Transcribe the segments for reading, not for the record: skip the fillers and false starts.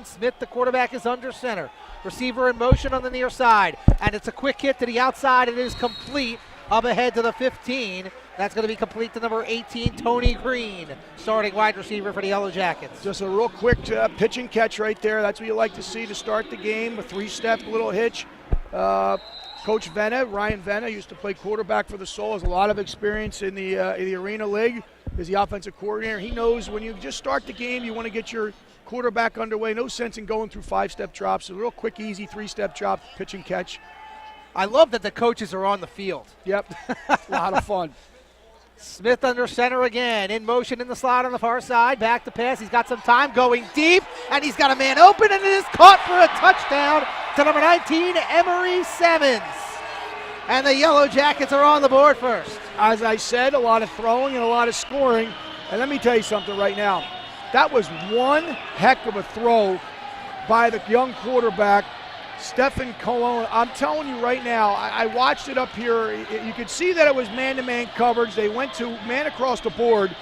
Smith, the quarterback, is under center. Receiver in motion on the near side, and it's a quick hit to the outside. It is complete up ahead to the 15. That's going to be complete to number 18, Tony Green, starting wide receiver for the Yellow Jackets. Just a real quick pitch and catch right there. That's what you like to see to start the game, a three-step little hitch. Coach Venna, Ryan Venna, used to play quarterback for the Soul, has a lot of experience in the Arena League, is the offensive coordinator. He knows when you just start the game, you want to get your quarterback underway. No sense in going through five-step drops. A real quick, easy three-step drop, pitch and catch. I love that the coaches are on the field. Yep, a lot of fun. Smith under center again, in motion in the slot on the far side, back to pass. He's got some time going deep, and he's got a man open, and it is caught for a touchdown to number 19, Emery Simmons. And the Yellow Jackets are on the board first. As I said, a lot of throwing and a lot of scoring. And let me tell you something right now. That was one heck of a throw by the young quarterback, Stephen Colon. I'm telling you right now, I watched it up here. You could see that it was man-to-man coverage. They went to man across the board.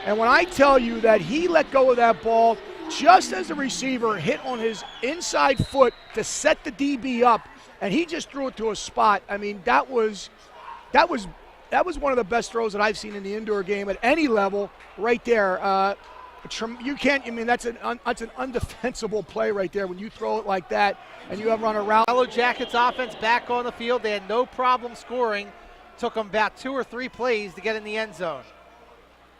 And when I tell you that he let go of that ball just as the receiver hit on his inside foot to set the DB up, and he just threw it to a spot. I mean, that was one of the best throws that I've seen in the indoor game at any level right there. You can't, I mean, that's an undefensible play right there when you throw it like that and you have run a route. Yellow Jackets offense back on the field. They had no problem scoring. Took them about 2 or 3 plays to get in the end zone.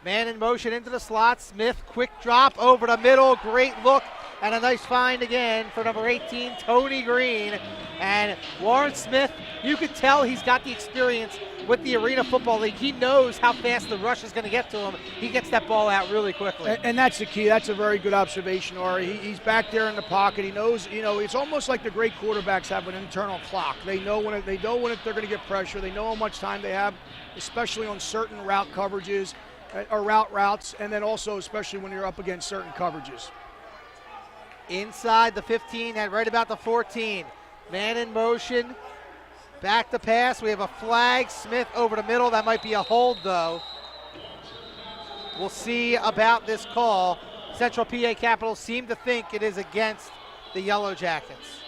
Man in motion into the slot. Smith, quick drop over the middle. Great look and a nice find again for number 18, Tony Green. And Warren Smith, you could tell he's got the experience with the Arena Football League. He knows how fast the rush is going to get to him. He gets that ball out really quickly. And that's the key. That's a very good observation, Ari. He's back there in the pocket. He knows, it's almost like the great quarterbacks have an internal clock. They know when they're going to get pressure. They know how much time they have, especially on certain route coverages or routes, and then also especially when you're up against certain coverages. Inside the 15 and right about the 14. Man in motion. Back to pass. We have a flag. Smith over the middle. That might be a hold, though. We'll see about this call. Central PA Capitals seem to think it is against the Yellow Jackets.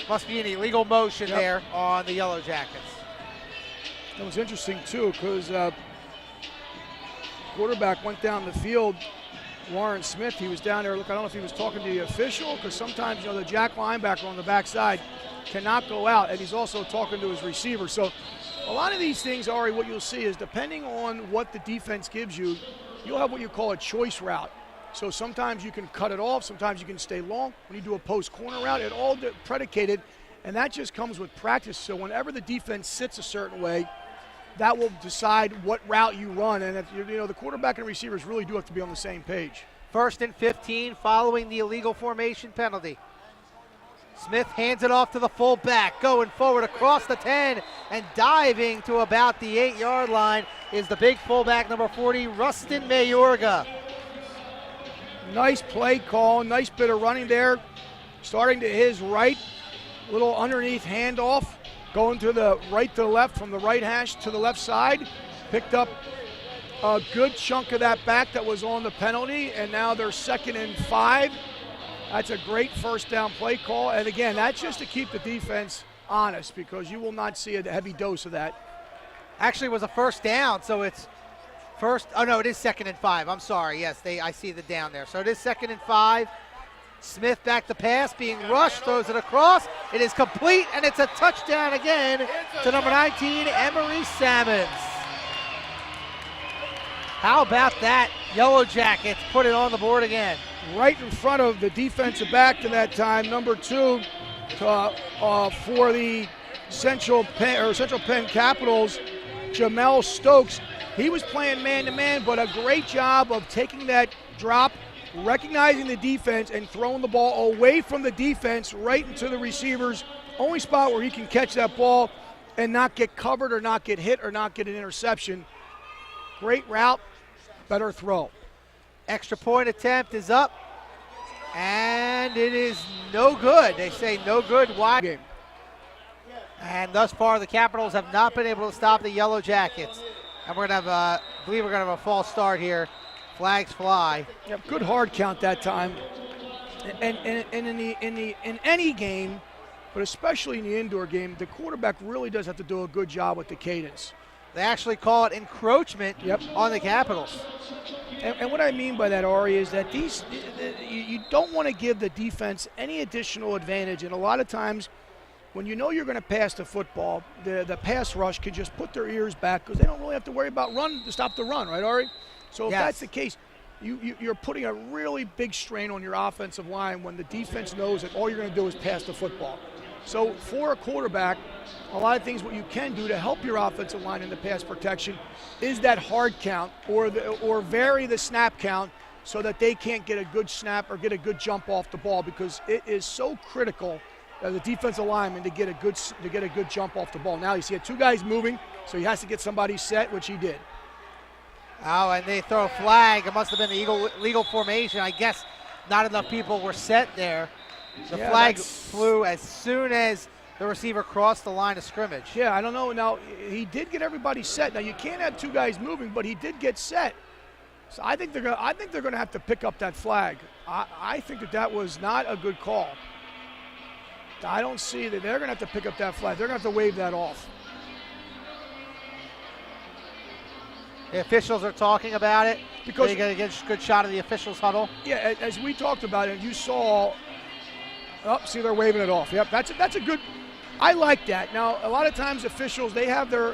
Must be an illegal motion there on the Yellow Jackets. It was interesting, too, because quarterback went down the field. Warren Smith, he was down there. Look, I don't know if he was talking to the official, because sometimes, the jack linebacker on the backside cannot go out, and he's also talking to his receiver. So a lot of these things, Ari, what you'll see is depending on what the defense gives you, you'll have what you call a choice route. So sometimes you can cut it off, sometimes you can stay long. When you do a post corner route, it all predicated, and that just comes with practice. So whenever the defense sits a certain way, that will decide what route you run. And if the quarterback and receivers really do have to be on the same page. 1st and 15 following the illegal formation penalty. Smith hands it off to the fullback, going forward across the 10 and diving to about the 8-yard line is the big fullback, number 40, Rustin Mayorga. Nice play call, nice bit of running there. Starting to his right, little underneath handoff. Going to the right to the left, from the right hash to the left side. Picked up a good chunk of that back that was on the penalty, and now they're 2nd and 5. That's a great first down play call. And again, that's just to keep the defense honest, because you will not see a heavy dose of that. Actually, it was a first down, so it's first. Oh, no, it is 2nd and 5. I'm sorry. Yes, I see the down there. So it is 2nd and 5. Smith back to pass, being rushed, throws it across. It is complete, and it's a touchdown again to number 19, Emery Simmons. How about that? Yellow Jackets put it on the board again. Right in front of the defensive back to that time, number 2, for the Central Penn Capitals, Jamel Stokes. He was playing man-to-man, but a great job of taking that drop, recognizing the defense, and throwing the ball away from the defense right into the receiver's only spot where he can catch that ball and not get covered or not get hit or not get an interception. Great route, better throw. Extra point attempt is up, and it is no good. They say no good. Wide game. And thus far, the Capitals have not been able to stop the Yellow Jackets. And we're going to have, I believe we're going to have a false start here Flags fly. Yep, good hard count that time. And in any game, but especially in the indoor game, the quarterback really does have to do a good job with the cadence. They actually call it encroachment on the Capitals. And what I mean by that, Ari, is that you don't want to give the defense any additional advantage. And a lot of times, when you know you're going to pass the football, the pass rush can just put their ears back because they don't really have to worry about run to stop the run, right, Ari? So if that's the case, you're putting a really big strain on your offensive line when the defense knows that all you're going to do is pass the football. So for a quarterback, a lot of things what you can do to help your offensive line in the pass protection is that hard count or vary the snap count so that they can't get a good snap or get a good jump off the ball, because it is so critical as a defensive lineman to get a good jump off the ball. Now you see two guys moving, so he has to get somebody set, which he did. Oh, and they throw a flag. It must have been the legal formation. I guess not enough people were set there. The flag flew as soon as the receiver crossed the line of scrimmage. Yeah, I don't know. Now, he did get everybody set. Now, you can't have two guys moving, but he did get set. So I think they're going to have to pick up that flag. I think that was not a good call. I don't see that they're going to have to pick up that flag. They're going to have to wave that off. The officials are talking about it because they got to get a good shot of the officials' huddle. Yeah, as we talked about it, you saw. Oh, see, they're waving it off. Yep, that's a good. I like that. Now, a lot of times officials they have their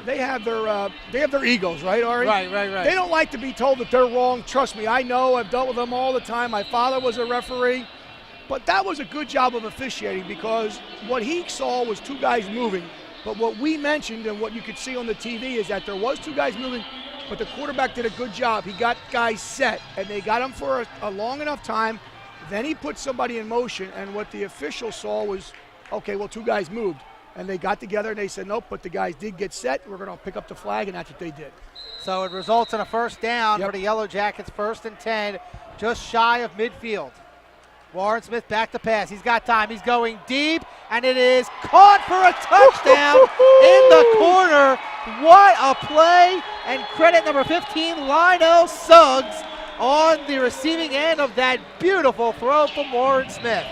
egos, right, Ari? Right. They don't like to be told that they're wrong. Trust me, I know. I've dealt with them all the time. My father was a referee, but that was a good job of officiating because what he saw was two guys moving. But what we mentioned and what you could see on the TV is that there was two guys moving, but the quarterback did a good job. He got guys set, and they got him for a long enough time. Then he put somebody in motion, and what the official saw was, okay, well, two guys moved. And they got together, and they said, nope, but the guys did get set. We're going to pick up the flag, and that's what they did. So it results in a first down for the Yellow Jackets, 1st and 10, just shy of midfield. Warren Smith back to pass. He's got time. He's going deep, and it is caught for a touchdown in the corner. What a play, and credit number 15, Lionel Suggs, on the receiving end of that beautiful throw from Warren Smith.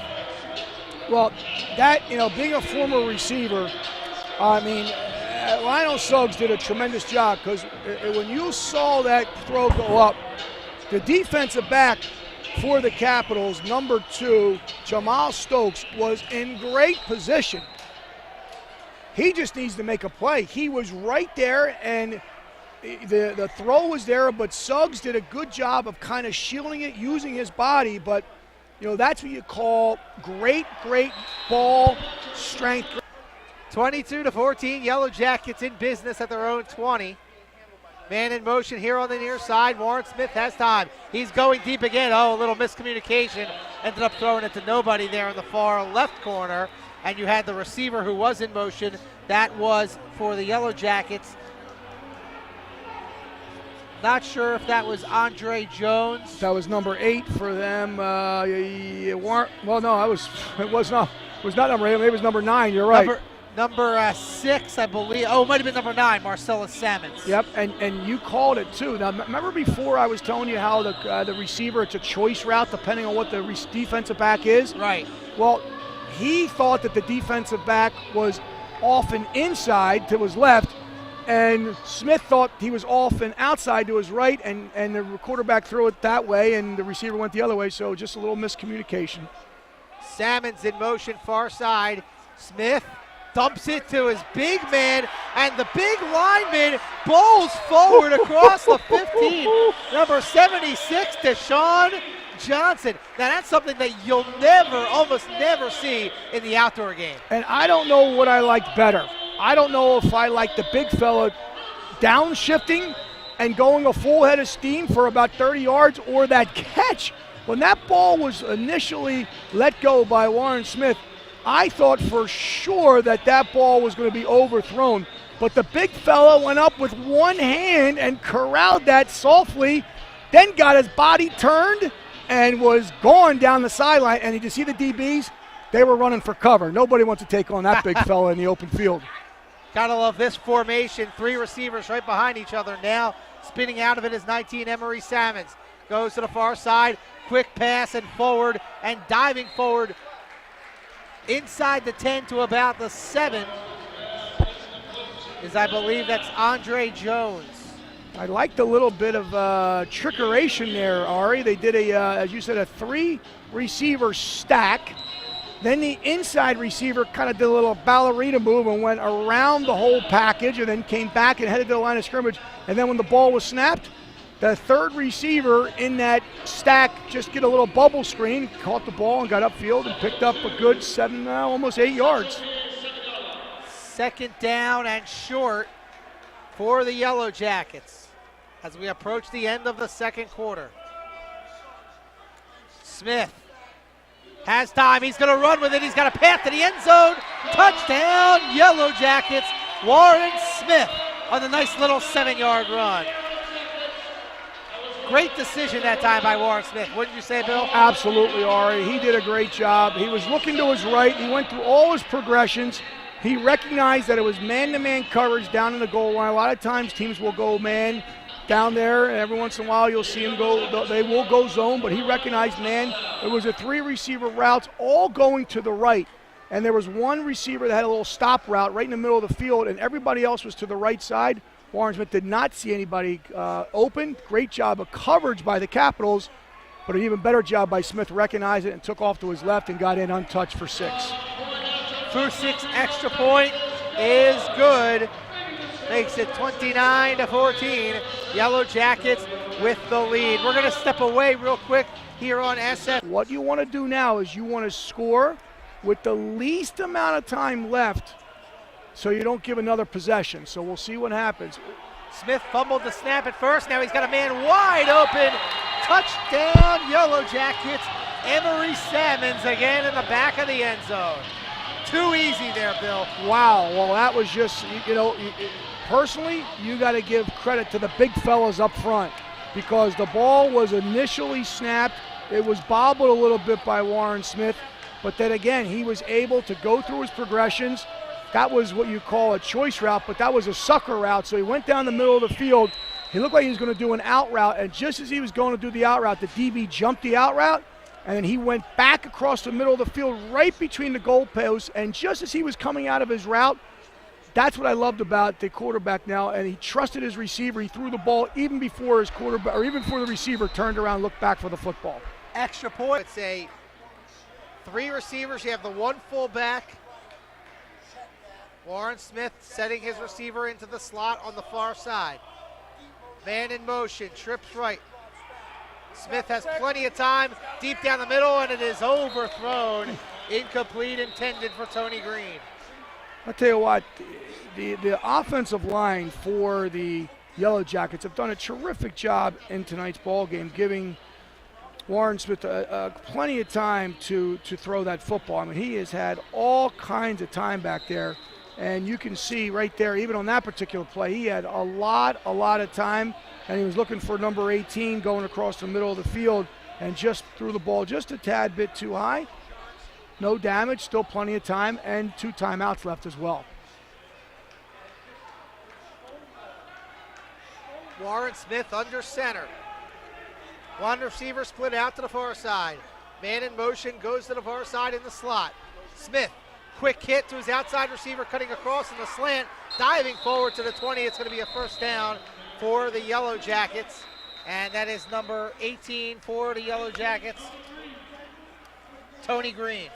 Well, that, being a former receiver, I mean, Lionel Suggs did a tremendous job because when you saw that throw go up, the defensive back for the Capitals, number 2, Jamal Stokes, was in great position. He just needs to make a play. He was right there, and the throw was there, but Suggs did a good job of kind of shielding it, using his body, but that's what you call great ball strength. 22-14, Yellow Jackets in business at their own 20. Man in motion here on the near side. Warren Smith has time. He's going deep again. Oh, a little miscommunication. Ended up throwing it to nobody there in the far left corner. And you had the receiver who was in motion. That was for the Yellow Jackets. Not sure if that was Andre Jones. That was number 8 for them. It was not number 8. Maybe it was number 9. You're right. Number 6, I believe. Oh, it might have been number 9, Marcellus Salmons. Yep, and you called it too. Now, remember before I was telling you how the receiver, it's a choice route depending on what the defensive back is? Right. Well, he thought that the defensive back was off and inside to his left, and Smith thought he was off and outside to his right, and the quarterback threw it that way, and the receiver went the other way, so just a little miscommunication. Salmons in motion, far side. Smith dumps it to his big man, and the big lineman bowls forward across the 15. Number 76, Deshaun Johnson. Now that's something that you'll almost never see in the outdoor game. And I don't know what I liked better. I don't know if I like the big fella downshifting and going a full head of steam for about 30 yards, or that catch. When that ball was initially let go by Warren Smith, I thought for sure that ball was going to be overthrown. But the big fella went up with one hand and corralled that softly, then got his body turned and was gone down the sideline. And did you see the DBs? They were running for cover. Nobody wants to take on that big fella in the open field. Gotta love this formation. 3 receivers right behind each other now. Spinning out of it is 19, Emery Salmons. goes to the far side. Quick pass and forward, and diving forward inside the 10 to about the 7 is, I believe, that's Andre Jones. I liked a little bit of trickeration there, Ari. They did as you said, a 3-receiver stack. Then the inside receiver kind of did a little ballerina move and went around the whole package and then came back and headed to the line of scrimmage. And then when the ball was snapped, the third receiver in that stack just get a little bubble screen, caught the ball and got upfield and picked up a good 7, almost 8 yards. Second down and short for the Yellow Jackets as we approach the end of the second quarter. Smith has time. He's going to run with it. He's got a path to the end zone. Touchdown, Yellow Jackets. Warren Smith on the nice little 7-yard run. Great decision that time by Warren Smith, wouldn't you say, Bill? Absolutely, Ari. He did a great job. He was looking to his right. He went through all his progressions. He recognized that it was man-to-man coverage down in the goal line. A lot of times teams will go man down there, and every once in a while you'll see them go, they will go zone, but he recognized, man, it was a 3-receiver routes all going to the right. And there was one receiver that had a little stop route right in the middle of the field, and everybody else was to the right side. Warren Smith did not see anybody open. Great job of coverage by the Capitals, but an even better job by Smith recognized it and took off to his left and got in untouched for 6. For 6, extra point is good. Makes it 29-14. Yellow Jackets with the lead. We're going to step away real quick here on SF. What you want to do now is you want to score with the least amount of time left so you don't give another possession. So we'll see what happens. Smith fumbled the snap at first. Now he's got a man wide open. Touchdown, Yellow Jackets. Emery Salmons again in the back of the end zone. Too easy there, Bill. Wow. Well, that was just, personally, you got to give credit to the big fellas up front because the ball was initially snapped. It was bobbled a little bit by Warren Smith, but then again, he was able to go through his progressions. That was what you call a choice route, but that was a sucker route. So he went down the middle of the field. He looked like he was going to do an out route, and just as he was going to do the out route, the DB jumped the out route, and then he went back across the middle of the field right between the goalposts, and just as he was coming out of his route, that's what I loved about the quarterback now, and he trusted his receiver. He threw the ball even before his quarterback, or even before the receiver turned around and looked back for the football. Extra point. It's a 3 receivers. You have the 1 fullback. Warren Smith setting his receiver into the slot on the far side. Man in motion, trips right. Smith has plenty of time deep down the middle, and it is overthrown. Incomplete, intended for Tony Green. I'll tell you what, the offensive line for the Yellow Jackets have done a terrific job in tonight's ball game, giving Warren Smith plenty of time to throw that football. I mean, he has had all kinds of time back there, and you can see right there, even on that particular play, he had a lot of time, and he was looking for number 18 going across the middle of the field and just threw the ball just a tad bit too high. No damage, still plenty of time, and 2 timeouts left as well. Warren Smith under center. 1 receiver split out to the far side. Man in motion goes to the far side in the slot. Smith, quick hit to his outside receiver, cutting across in the slant, diving forward to the 20. It's going to be a first down for the Yellow Jackets, and that is number 18 for the Yellow Jackets, Tony Green.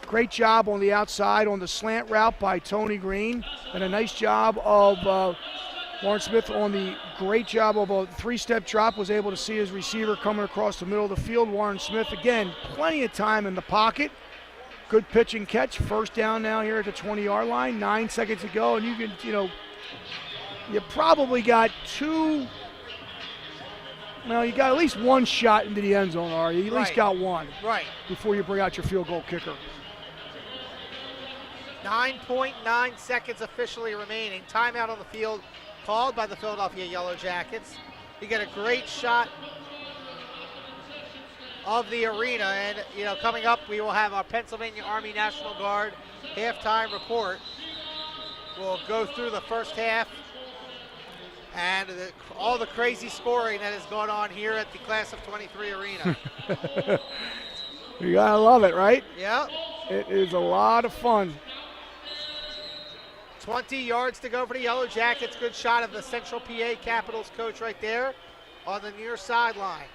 Great job on the outside on the slant route by Tony Green, and a nice job of Warren Smith on the great job of a 3-step drop, was able to see his receiver coming across the middle of the field. Warren Smith, again, plenty of time in the pocket. Good pitch and catch. First down now here at the 20-yard line. 9 seconds to go, and you can, you probably got 2. Well, you got at least 1 shot into the end zone, Ari. You at least got 1. Right. Before you bring out your field goal kicker. 9.9 seconds officially remaining. Timeout on the field called by the Philadelphia Yellow Jackets. You get a great shot of the arena, and coming up we will have our Pennsylvania Army National Guard halftime report. We'll go through the first half And all the crazy scoring that has gone on here at the Class of 23 arena. You gotta love it, right? Yeah. It is a lot of fun. 20 yards to go for the Yellow Jackets. Good shot of the Central PA Capitals coach right there on the near sideline.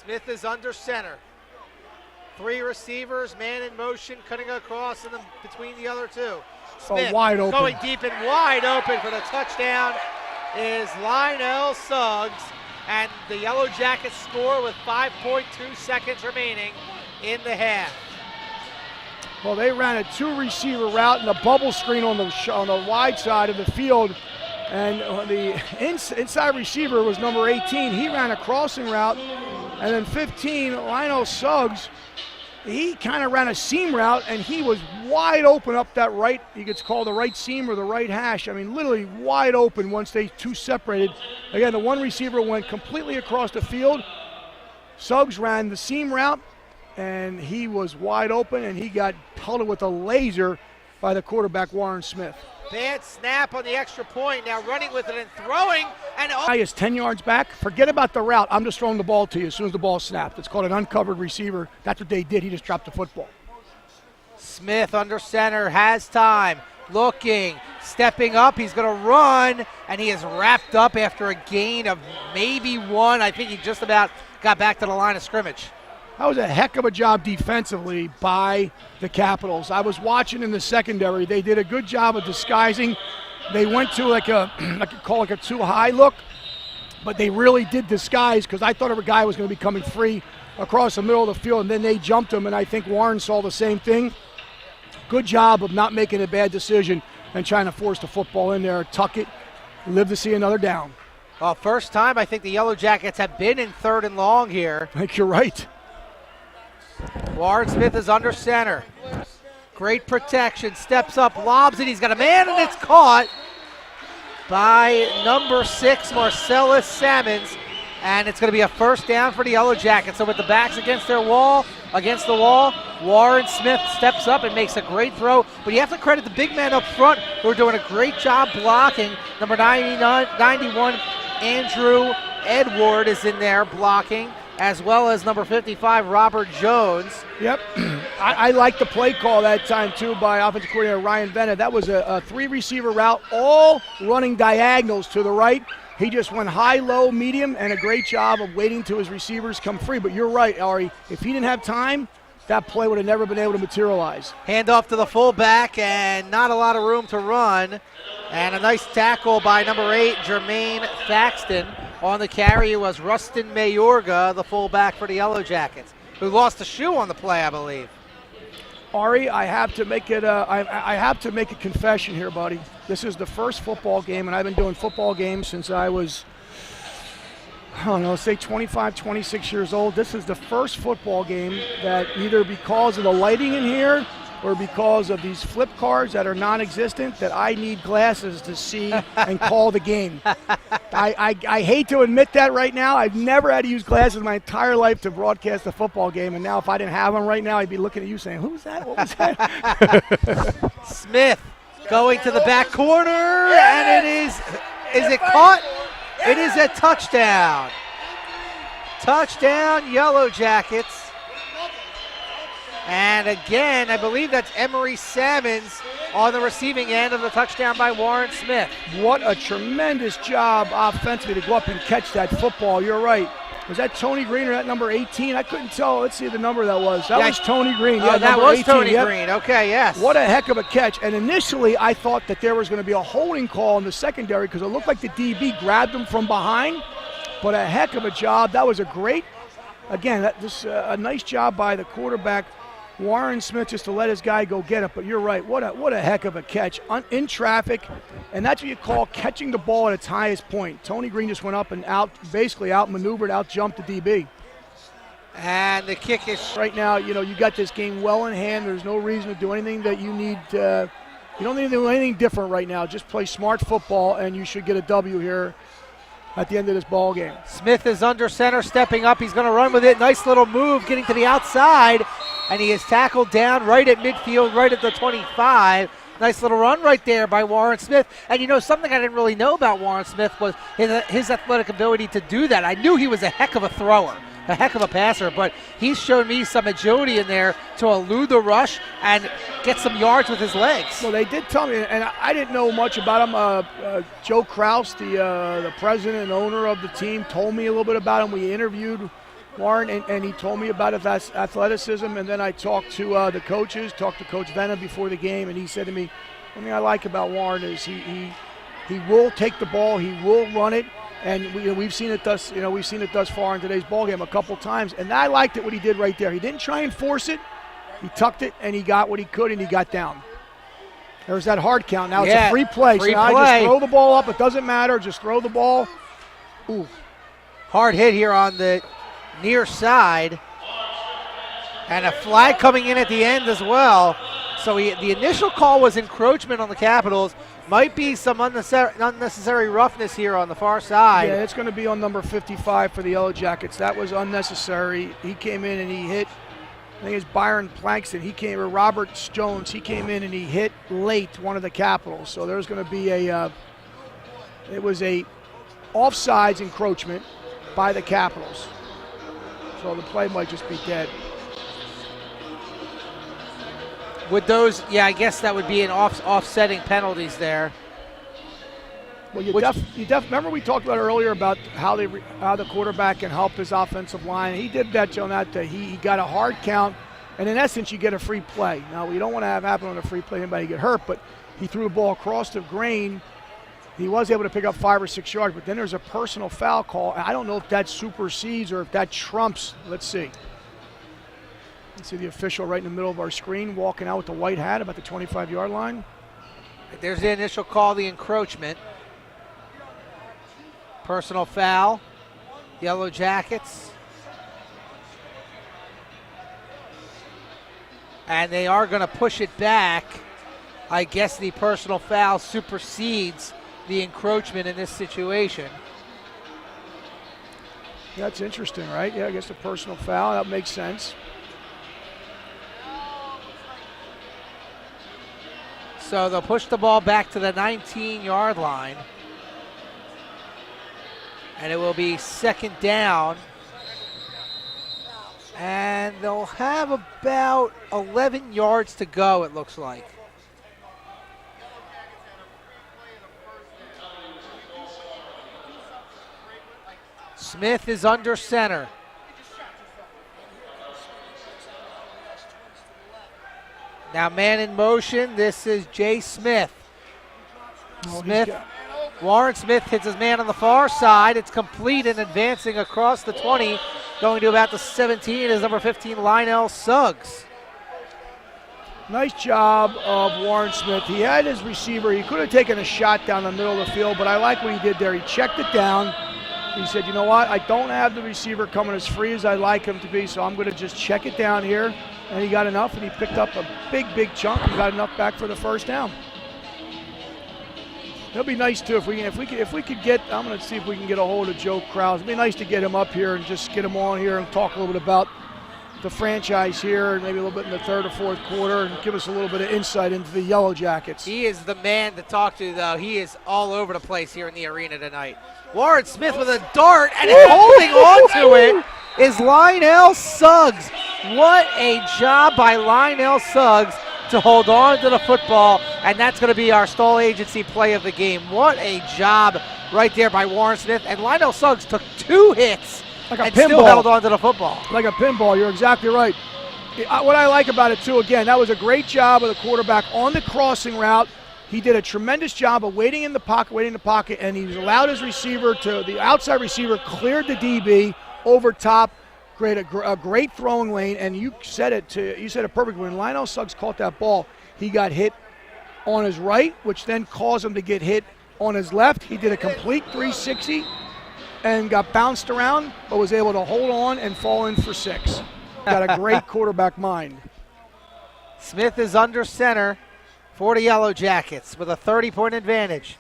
Smith is under center. 3 receivers, man in motion, cutting across in between the other 2. Smith wide open. going deep and wide open for the touchdown is Lionel Suggs. And the Yellow Jackets score with 5.2 seconds remaining in the half. Well, they ran a 2-receiver route and a bubble screen on the wide side of the field. And the inside receiver was number 18. He ran a crossing route. And then 15, Lionel Suggs, he kind of ran a seam route, and he was wide open up that right. He gets called the right seam or the right hash. I mean, literally wide open once they 2 separated. Again, the 1 receiver went completely across the field. Suggs ran the seam route, and he was wide open, and he got pelted with a laser by the quarterback, Warren Smith. Bad snap on the extra point. Now running with it and throwing. And Guy is 10 yards back. Forget about the route. I'm just throwing the ball to you as soon as the ball snapped. It's called an uncovered receiver. That's what they did. He just dropped the football. Smith under center, has time, looking, stepping up. He's going to run, and he is wrapped up after a gain of maybe 1. I think he just about got back to the line of scrimmage. That was a heck of a job defensively by the Capitals. I was watching in the secondary. They did a good job of disguising. They went to like a too high look, but they really did disguise because I thought a guy was going to be coming free across the middle of the field, and then they jumped him, and I think Warren saw the same thing. Good job of not making a bad decision and trying to force the football in there, tuck it, live to see another down. Well, first time I think the Yellow Jackets have been in 3rd and long here. I think you're right. Warren Smith is under center. Great protection, steps up, lobs it. He's got a man, and it's caught by number 6, Marcellus Salmons. And it's going to be a first down for the Yellow Jackets. So with the backs against the wall, Warren Smith steps up and makes a great throw. But you have to credit the big man up front who are doing a great job blocking. Number 91, Andrew Edward is in there blocking, as well as number 55, Robert Jones. Yep. I like the play call that time, too, by offensive coordinator Ryan Bennett. That was a 3-receiver route, all running diagonals to the right. He just went high, low, medium, and a great job of waiting till his receivers come free. But you're right, Ari. If he didn't have time, that play would have never been able to materialize. Hand off to the fullback, and not a lot of room to run. And a nice tackle by number 8, Jermaine Thaxton. On the carry was Rustin Mayorga, the fullback for the Yellow Jackets, who lost a shoe on the play, I believe. Ari, I have to make it. I have to make a confession here, buddy. This is the first football game, and I've been doing football games since I was, I don't know, say 25, 26 years old. This is the first football game that either because of the lighting in here or because of these flip cards that are non-existent, that I need glasses to see and call the game. I hate to admit that right now. I've never had to use glasses my entire life to broadcast a football game, and now if I didn't have them right now, I'd be looking at you saying, who's that? What was that? Smith going to the back corner, and is it caught? It is a touchdown. Touchdown, Yellow Jackets. And again, I believe that's Emery Salmons on the receiving end of the touchdown by Warren Smith. What a tremendous job offensively to go up and catch that football. You're right. Was that Tony Green or that number 18? I couldn't tell. Let's see the number that was. That was Tony Green. Yeah, that was 18. Tony Green. Okay, yes. What a heck of a catch. And initially, I thought that there was going to be a holding call in the secondary because it looked like the DB grabbed him from behind. But a heck of a job. That was a great, again, a nice job by the quarterback, Warren Smith, just to let his guy go get it. But you're right. What a heck of a catch in traffic. And that's what you call catching the ball at its highest point. Tony Green just went up and basically outmaneuvered, outjumped the DB. And the kick is right now. You got this game well in hand. There's no reason to do anything that you need. You don't need to do anything different right now. Just play smart football, and you should get a W here at the end of this ball game. Smith is under center, stepping up. He's going to run with it. Nice little move, getting to the outside, and he is tackled down right at midfield, right at the 25 Nice little run right there by Warren Smith. And you know, something I didn't really know about Warren Smith was his athletic ability to do that. I knew he was a heck of a thrower, a heck of a passer, but he's shown me some agility in there to elude the rush and get some yards with his legs. Well, they did tell me, and I didn't know much about him. Joe Kraus, the president and owner of the team, told me a little bit about him. We interviewed Warren, and he told me about his athleticism, and then I talked to the coaches, talked to Coach Venna before the game, and he said to me, one thing I like about Warren is he will take the ball, he will run it, and we've seen it thus far in today's ball game a couple times, and I liked it what he did right there. He didn't try and force it, he tucked it, and he got what he could, and he got down. There was that hard count. Now it's a free play. So now I just throw the ball up. It doesn't matter. Just throw the ball. Ooh. Hard hit here on the near side, and a flag coming in at the end as well. So the initial call was encroachment on the Capitals. Might be some unnecessary roughness here on the far side. Yeah, it's going to be on number 55 for the Yellow Jackets. That was unnecessary. He came in and he hit, I think it's Byron Plankston. Or Robert Jones. He came in and he hit late one of the Capitals. So there's going to be it was a offsides encroachment by the Capitals. So the play might just be dead. With those, yeah, I guess that would be an offsetting penalties there. Well, remember we talked about earlier about how the quarterback can help his offensive line. He did that on that day. He got a hard count, and in essence, you get a free play. Now, we don't want to have happen on a free play, anybody get hurt, but he threw the ball across the grain. He was able to pick up 5 or 6 yards, but then there's a personal foul call. I don't know if that supersedes or if that trumps. Let's see. Let's see the official right in the middle of our screen walking out with the white hat about the 25-yard line. There's the initial call, the encroachment. Personal foul, Yellow Jackets. And they are going to push it back. I guess the personal foul supersedes the encroachment in this situation. That's interesting, right? Yeah, I guess the personal foul, that makes sense. So they'll push the ball back to the 19-yard line. And it will be second down. And they'll have about 11 yards to go, it looks like. Smith is under center. Now man in motion, this is Jay Smith. Warren Smith hits his man on the far side. It's complete and advancing across the 20. Going to about the 17 is number 15, Lionel Suggs. Nice job of Warren Smith. He had his receiver. He could have taken a shot down the middle of the field, but I like what he did there. He checked it down. He said, you know what, I don't have the receiver coming as free as I like him to be, so I'm going to just check it down here. And he got enough, and he picked up a big chunk and got enough back for the first down. It'll be nice too if we could get. I'm going to see if we can get a hold of Joe Kraus. It'd be nice to get him up here and just get him on here and talk a little bit about the franchise here, and maybe a little bit in the third or fourth quarter, and give us a little bit of insight into the Yellow Jackets. He is the man to talk to, though. He is all over the place here in the arena tonight. Warren Smith with a dart, and holding on to it is Lionel Suggs. What a job by Lionel Suggs to hold on to the football, and that's going to be our stall agency play of the game. What a job right there by Warren Smith, and Lionel Suggs took 2 hits and still held on to the football. Like a pinball, you're exactly right. What I like about it too, again, that was a great job of the quarterback on the crossing route. He did a tremendous job of waiting in the pocket, and he allowed his receiver the outside receiver cleared the DB over top. A great throwing lane, and you said it perfectly. When Lionel Suggs caught that ball, he got hit on his right, which then caused him to get hit on his left. He did a complete 360 and got bounced around, but was able to hold on and fall in for 6. Got a great quarterback mind. Smith is under center for the Yellow Jackets with a 30-point advantage.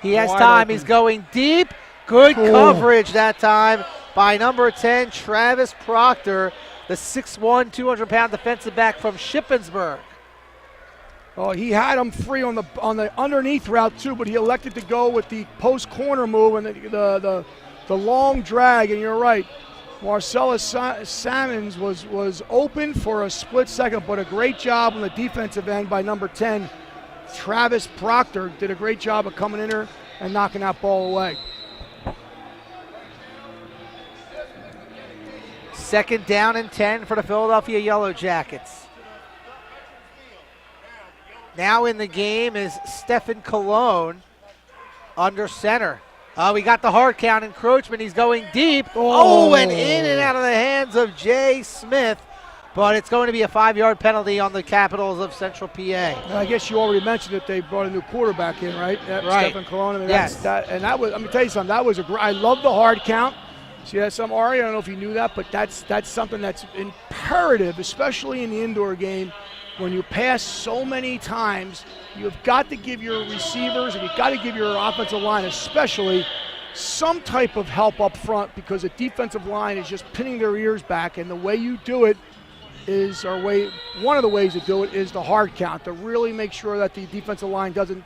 He has time. He's going deep. Good coverage that time by number 10, Travis Proctor, the 6'1", 200-pound defensive back from Shippensburg. Oh, he had him free on the underneath route too, but he elected to go with the post corner move and the long drag. And you're right, Marcellus Salmons was open for a split second, but a great job on the defensive end by number 10, Travis Proctor. Did a great job of coming in there and knocking that ball away. Second down and 10 for the Philadelphia Yellow Jackets. Now in the game is Stephen Colon under center. We got the hard count encroachment. He's going deep. Oh, and in and out of the hands of Jay Smith. But it's going to be a 5-yard penalty on the Capitals of Central PA. I guess you already mentioned that they brought a new quarterback in, right? Right. Stephen Colon. I mean, yes. That was. Let me tell you something. That was I love the hard count. See, that's some Ari. I don't know if you knew that, but that's something that's imperative, especially in the indoor game. When you pass so many times, you've got to give your receivers and you've got to give your offensive line especially some type of help up front, because the defensive line is just pinning their ears back, and the way you do it is one of the ways to do it is the hard count, to really make sure that the defensive line doesn't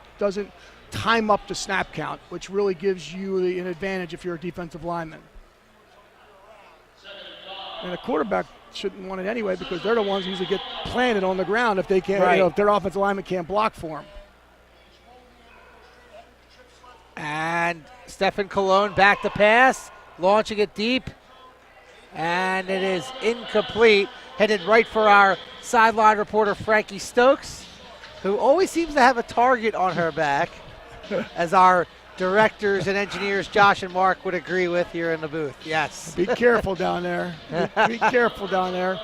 time up the snap count, which really gives you an advantage if you're a defensive lineman. And the quarterback shouldn't want it anyway, because they're the ones who usually get planted on the ground if they can't, right. If their offensive lineman can't block for them. And Stephen Colon back to pass, launching it deep, and it is incomplete. Headed right for our sideline reporter Frankie Stokes, who always seems to have a target on her back, as our directors and engineers Josh and Mark would agree with here in the booth. Yes. Be careful down there. Be careful down there.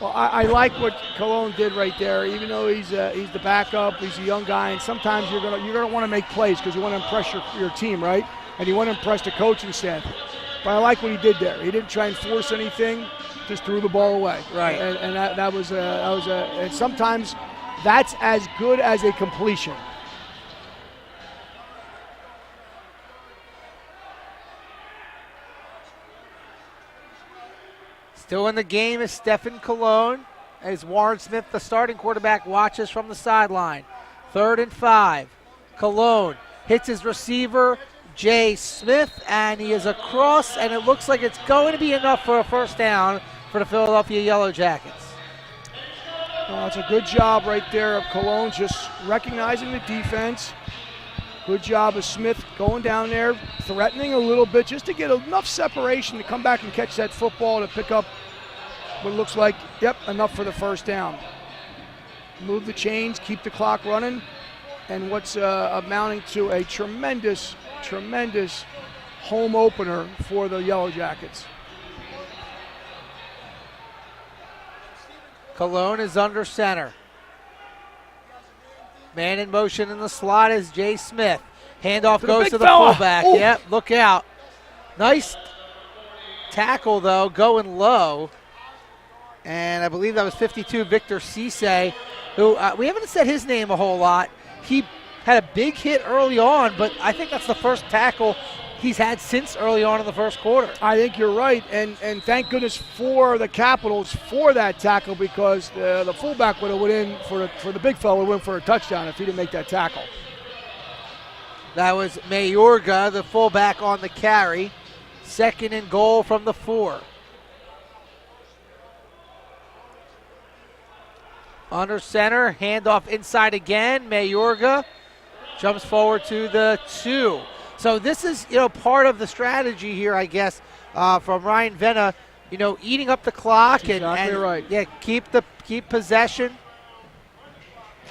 Well, I like what Colon did right there. Even though he's the backup, he's a young guy, and sometimes you're gonna want to make plays because you want to impress your team, right? And you want to impress the coaching staff. But I like what he did there. He didn't try and force anything; just threw the ball away. Right. And that was and sometimes that's as good as a completion. Still in the game is Stephen Colon, as Warren Smith, the starting quarterback, watches from the sideline. 3rd and 5. Colon hits his receiver, Jay Smith, and he is across, and it looks like it's going to be enough for a first down for the Philadelphia Yellow Jackets. It's a good job right there of Colon, just recognizing the defense. Good job of Smith going down there, threatening a little bit just to get enough separation to come back and catch that football to pick up what looks like, enough for the first down. Move the chains, keep the clock running, and what's amounting to a tremendous home opener for the Yellow Jackets. Colon is under center. Man in motion in the slot is Jay Smith. Handoff goes to the fullback. Ooh. Yep, look out. Nice tackle, though, going low. And I believe that was 52 Victor Cisse, who we haven't said his name a whole lot. He had a big hit early on, but I think that's the first tackle he's had since early on in the first quarter. I think you're right, and thank goodness for the Capitals for that tackle, because the fullback would have went in for the big fella, would have went for a touchdown if he didn't make that tackle. That was Mayorga, the fullback, on the carry. 2nd and goal from the 4. Under center, handoff inside again. Mayorga jumps forward to the 2. So this is, part of the strategy here, I guess, from Ryan Venna, eating up the clock. Exactly right. Yeah, keep possession.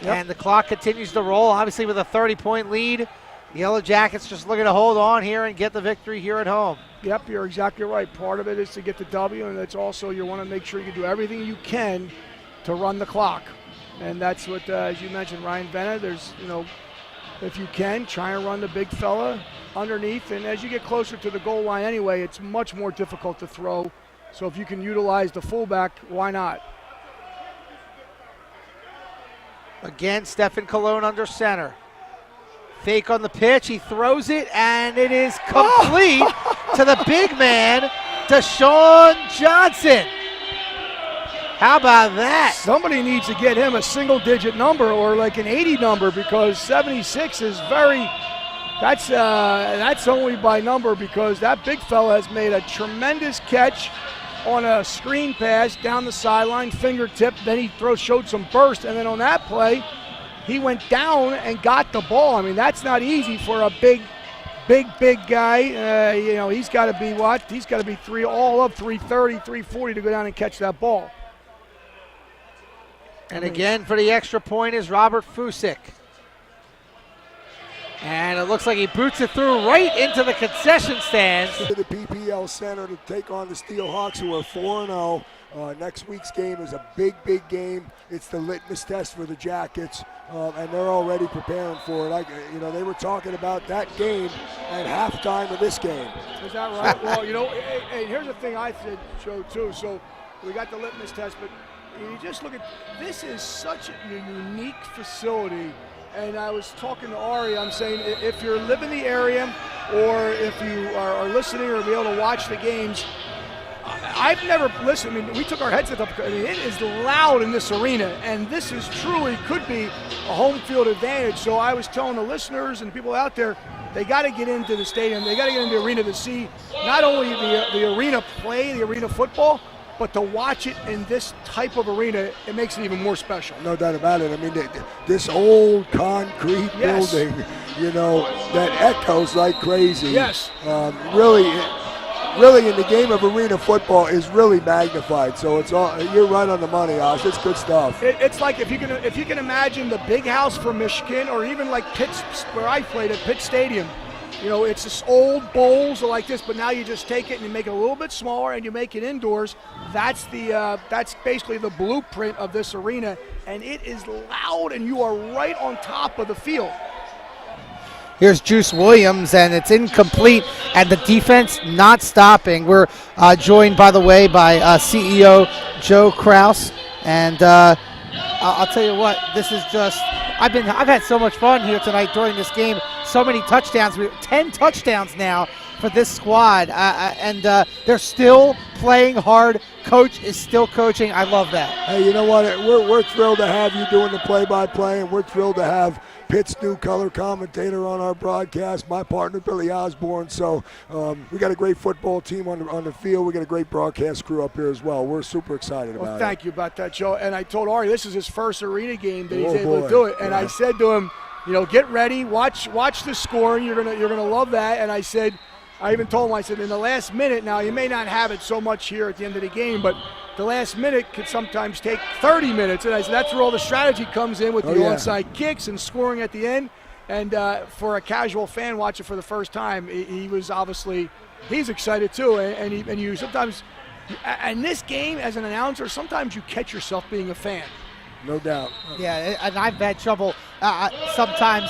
Yep. And the clock continues to roll, obviously with a 30-point lead. The Yellow Jackets just looking to hold on here and get the victory here at home. Yep, you're exactly right. Part of it is to get the W, and it's also you want to make sure you do everything you can to run the clock. And that's what, as you mentioned, Ryan Venna, there's, if you can, try and run the big fella underneath. And as you get closer to the goal line anyway, it's much more difficult to throw. So if you can utilize the fullback, why not? Again, Stephen Colon under center. Fake on the pitch, he throws it, and it is complete to the big man, Deshaun Johnson. How about that? Somebody needs to get him a single-digit number or like an 80 number, because 76 is very. That's only by number, because that big fella has made a tremendous catch on a screen pass down the sideline, fingertip. Then he showed some burst, and then on that play, he went down and got the ball. I mean, that's not easy for a big guy. He's got to be what? He's got to be 330, 340 to go down and catch that ball. And again, for the extra point is Robert Fusick. And it looks like he boots it through right into the concession stands. To the PPL Center to take on the Steelhawks, who are 4-0. Next week's game is a big game. It's the litmus test for the Jackets, and they're already preparing for it. They were talking about that game at halftime of this game. Is that right? Well, hey, here's the thing I said, Joe, too. So we got the litmus test, but you just look at this is such a unique facility. And I was talking to Ari, I'm saying if you live in the area or if you are listening or be able to watch the games, I've never listened. I mean, we took our headsets up. I mean, it is loud in this arena, and this is truly could be a home field advantage. So I was telling the listeners and people out there, they got to get into the stadium. They got to get into the arena to see not only the arena play, the arena football, but to watch it in this type of arena, it makes it even more special. No doubt about it. I mean, this old concrete building, that echoes like crazy. Yes. Really in the game of arena football is really magnified. So it's all, you're right on the money, Osh. It's good stuff. It's like if you can imagine the big house for Michigan, or even like Pitt's, where I played at Pitt Stadium. It's this old bowls like this, but now you just take it and you make it a little bit smaller and you make it indoors. That's basically the blueprint of this arena, and it is loud, and you are right on top of the field. Here's Juice Williams, and it's incomplete, and the defense not stopping. We're joined, by the way, by CEO Joe Kraus, and I'll tell you what, this is just I've had so much fun here tonight during this game. So many touchdowns. 10 touchdowns now for this squad, and they're still playing hard. Coach is still coaching. I love that. Hey, you know what? We're thrilled to have you doing the play-by-play, and we're thrilled to have Pitt's new color commentator on our broadcast, my partner Billy Osborne. So we got a great football team on the field. We got a great broadcast crew up here as well. We're super excited about it. Thank you about that, Joe. And I told Ari this is his first arena game that he's able to do it. And I said to him, get ready, watch the scoring. You're gonna love that. And I even told him, I said, in the last minute, now you may not have it so much here at the end of the game, but the last minute could sometimes take 30 minutes. And I said, that's where all the strategy comes in with the onside kicks and scoring at the end. And for a casual fan watching for the first time, he was obviously, he's excited too. And you sometimes, in this game as an announcer, sometimes you catch yourself being a fan. No doubt. Yeah, and I've had trouble sometimes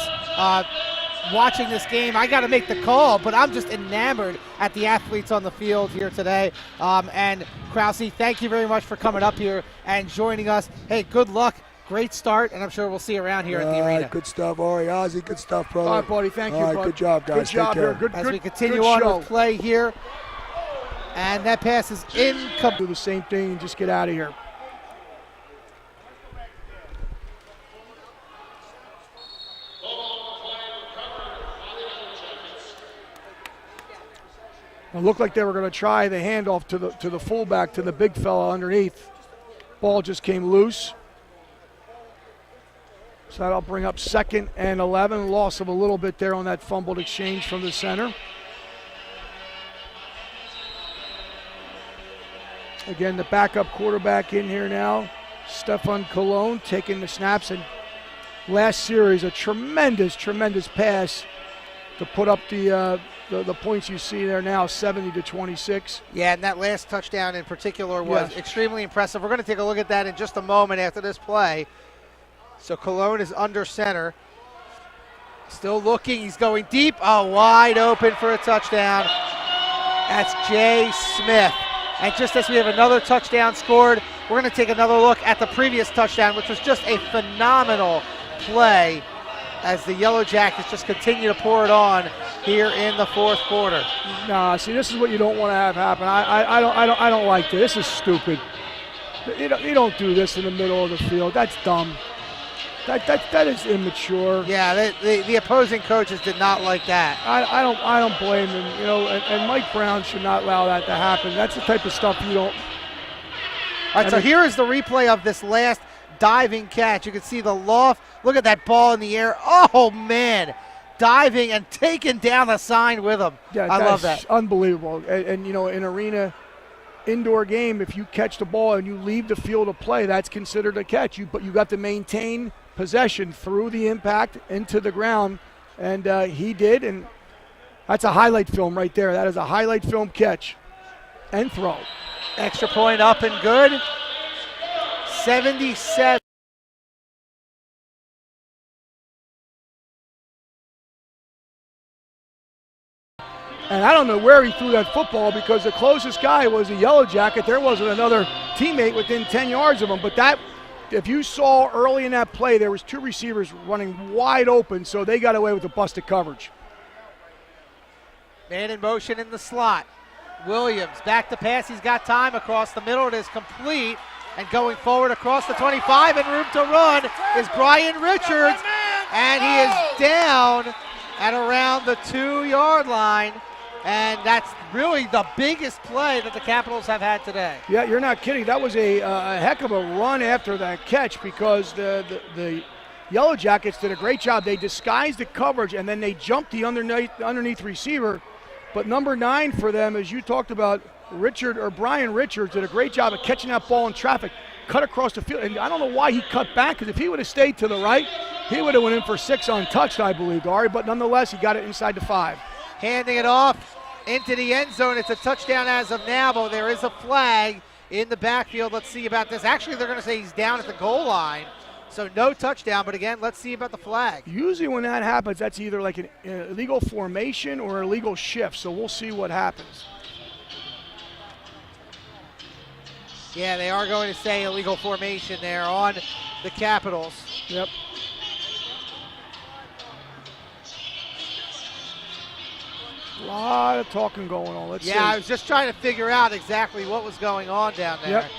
watching this game. I got to make the call, but I'm just enamored at the athletes on the field here today. And Krause, thank you very much for coming up here and joining us. Hey, good luck. Great start, and I'm sure we'll see you around here at the arena. Good stuff, Ari. Ozzy, good stuff, brother. All right, buddy. Thank you, bud. Good job, guys. Good job here. As we continue on with play here. And that pass is incomplete. Do the same thing and just get out of here. It looked like they were going to try the handoff to the fullback, to the big fella underneath. Ball just came loose. So that'll bring up 2nd and 11. Loss of a little bit there on that fumbled exchange from the center. Again, the backup quarterback in here now. Stefan Cologne taking the snaps. And last series, a tremendous pass to put up the points you see there now, 70-26. Yeah, and that last touchdown in particular was extremely impressive. We're going to take a look at that in just a moment after this play. So Cologne is under center. Still looking. He's going deep. Oh, wide open for a touchdown. That's Jay Smith. And just as we have another touchdown scored, we're going to take another look at the previous touchdown, which was just a phenomenal play as the Yellow Jackets just continue to pour it on here in the fourth quarter. Nah, see, this is what you don't want to have happen. I don't like this. This is stupid. You don't do this in the middle of the field. That's dumb. That is immature. Yeah, the opposing coaches did not like that. I don't blame him. And Mike Brown should not allow that to happen. That's the type of stuff you don't. All right, so here is the replay of this last diving catch. You can see the loft. Look at that ball in the air. Oh, man. Diving and taking down the sign with him. Yeah, I love that. Unbelievable. And in arena indoor game, if you catch the ball and you leave the field of play, that's considered a catch. But you got to maintain possession through the impact into the ground, and he did, and that's a highlight film right there. That is a highlight film catch and throw. Extra point up and good. 77. And I don't know where he threw that football because the closest guy was a Yellow Jacket. There wasn't another teammate within 10 yards of him. But that, if you saw early in that play, there was two receivers running wide open, so they got away with the busted coverage. Man in motion in the slot. Williams back to pass. He's got time across the middle. It is complete. And going forward across the 25 and room to run is Brian Richards. And he is down at around the 2-yard line. And that's really the biggest play that the Capitals have had today. Yeah, you're not kidding. That was a heck of a run after that catch because the Yellow Jackets did a great job. They disguised the coverage, and then they jumped the underneath receiver. But number 9 for them, as you talked about, Brian Richards did a great job of catching that ball in traffic, cut across the field. And I don't know why he cut back, because if he would have stayed to the right, he would have went in for 6 untouched, I believe, Ari. But nonetheless, he got it inside the 5. Handing it off into the end zone. It's a touchdown as of now, but there is a flag in the backfield. Let's see about this. Actually, they're going to say he's down at the goal line. So no touchdown, but again, let's see about the flag. Usually when that happens, that's either like an illegal formation or an illegal shift, so we'll see what happens. Yeah, they are going to say illegal formation there on the Capitals. Yep. A lot of talking going on. Let's see. Yeah, I was just trying to figure out exactly what was going on down there. Yep.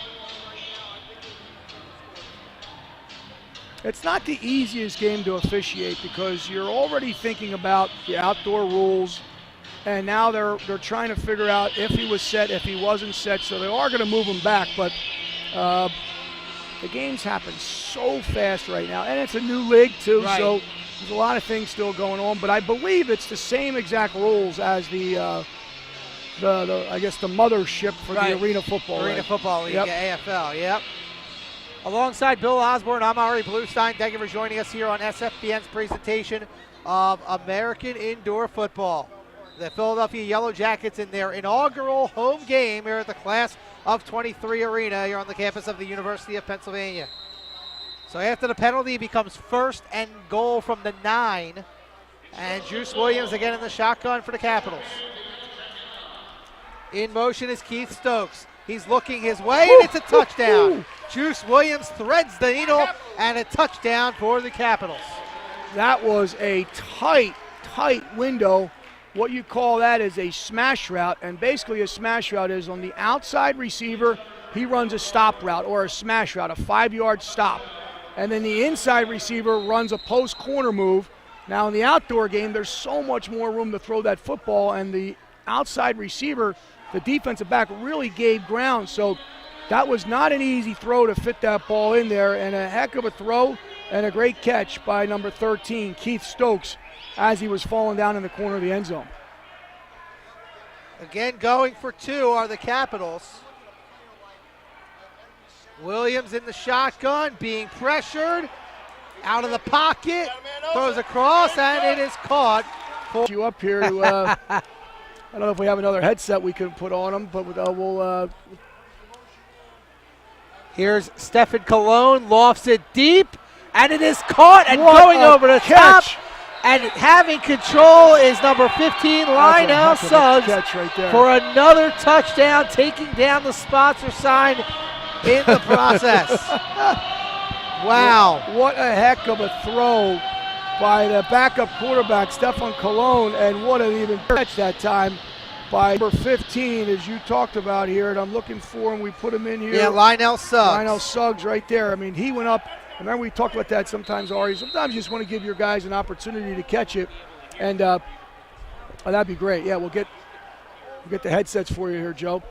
It's not the easiest game to officiate because you're already thinking about the outdoor rules, and now they're trying to figure out if he was set, if he wasn't set, so they are going to move him back. But the games happen so fast right now, and it's a new league too, right. So there's a lot of things still going on. But I believe it's the same exact rules as the I guess the mothership for right. the Arena Football League. Arena Football League, Yep. yeah, AFL, yep. Alongside Bill Osborne, I'm Ari Bluestein. Thank you for joining us here on SFPN's presentation of American Indoor Football. The Philadelphia Yellow Jackets in their inaugural home game here at the Class of 23 Arena here on the campus of the University of Pennsylvania. So after the penalty, it becomes 1st and goal from the 9. And Juice Williams again in the shotgun for the Capitals. In motion is Keith Stokes. He's looking his way, and it's a touchdown. Juice Williams threads the needle, and a touchdown for the Capitals. That was a tight window. What you call that is a smash route, and basically a smash route is on the outside receiver, he runs a stop route or a smash route, a 5-yard stop. And then the inside receiver runs a post corner move. Now in the outdoor game, there's so much more room to throw that football, and the outside receiver, the defensive back, really gave ground. So that was not an easy throw to fit that ball in there, and a heck of a throw and a great catch by number 13, Keith Stokes, as he was falling down in the corner of the end zone. Again, going for 2 are the Capitals. Williams in the shotgun, being pressured, out of the pocket, throws across, and it is caught. You up here to, I don't know if we have another headset we can put on him, but we'll. Here's Stephen Colon, lofts it deep, and it is caught and What going a over the catch. top. And having control is number 15, Lionel Suggs, right for another touchdown, taking down the sponsor sign in the process. Wow. What a heck of a throw by the backup quarterback, Stephen Colon, and what an even catch that time. by number 15, as you talked about here, and I'm looking for him. We put him in here. Yeah, Lionel Suggs. Lionel Suggs right there. I mean, he went up. Remember we talked about that sometimes, Ari. Sometimes you just want to give your guys an opportunity to catch it, and oh, that'd be great. Yeah, we'll get the headsets for you here, Joe.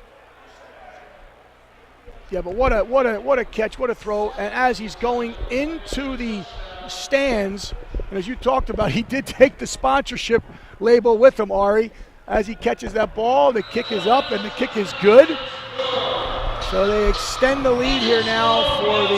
Yeah, but what a catch, what a throw. And as he's going into the stands, and as you talked about, he did take the sponsorship label with him, Ari. As he catches that ball, the kick is up, and the kick is good. So they extend the lead here now for the